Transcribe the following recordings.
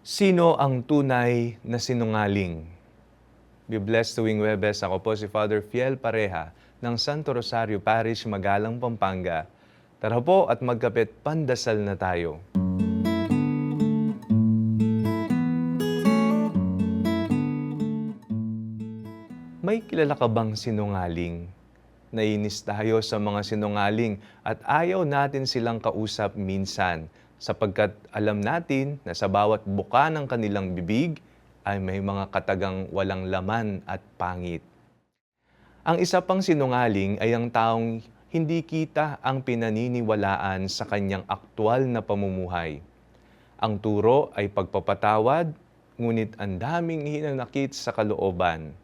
Sino ang tunay na sinungaling? Be blessed tuwing Webes. Ako po si Father Fiel Pareha ng Santo Rosario Parish, Magalang, Pampanga. Tara po at magkapit pandasal na tayo. May kilala ka bang sinungaling? Nainis tayo sa mga sinungaling at ayaw natin silang kausap minsan sapagkat alam natin na sa bawat buka ng kanilang bibig ay may mga katagang walang laman at pangit. Ang isa pang sinungaling ay ang taong hindi kita ang pinaniniwalaan sa kanyang aktwal na pamumuhay. Ang turo ay pagpapatawad, ngunit ang daming hinanakit sa kalooban.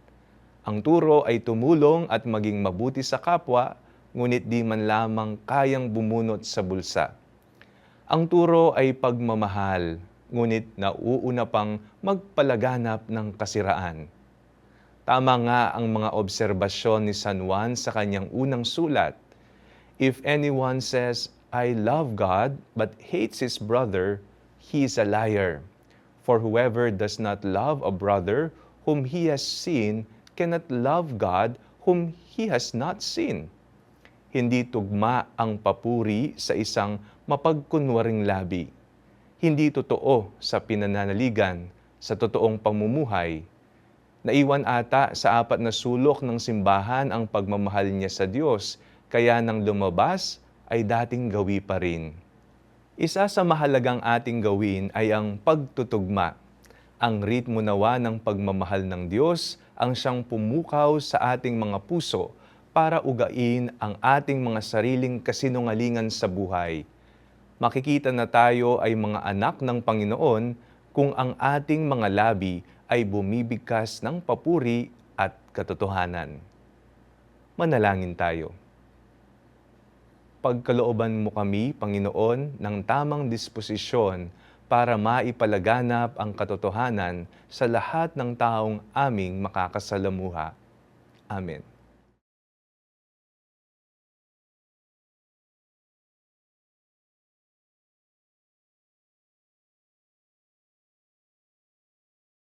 Ang turo ay tumulong at maging mabuti sa kapwa, ngunit di man lamang kayang bumunot sa bulsa. Ang turo ay pagmamahal, ngunit nauuna pang magpalaganap ng kasiraan. Tama nga ang mga obserbasyon ni San Juan sa kanyang unang sulat. If anyone says, I love God, but hates his brother, he is a liar. For whoever does not love a brother whom he has seen cannot love God whom he has not seen. Hindi tugma ang papuri sa isang mapagkunwaring labi. Hindi totoo sa pinananaligan, sa totoong pamumuhay. Naiwan ata sa apat na sulok ng simbahan ang pagmamahal niya sa Diyos, kaya nang lumabas ay dating gawi pa rin. Isa sa mahalagang ating gawin ay ang pagtutugma. Ang ritmo nawa ng pagmamahal ng Diyos ang siyang pumukaw sa ating mga puso para ugain ang ating mga sariling kasinungalingan sa buhay. Makikita na tayo ay mga anak ng Panginoon kung ang ating mga labi ay bumibigkas ng papuri at katotohanan. Manalangin tayo. Pagkalooban mo kami, Panginoon, ng tamang disposisyon para maipalaganap ang katotohanan sa lahat ng taong aming makakasalamuha. Amen.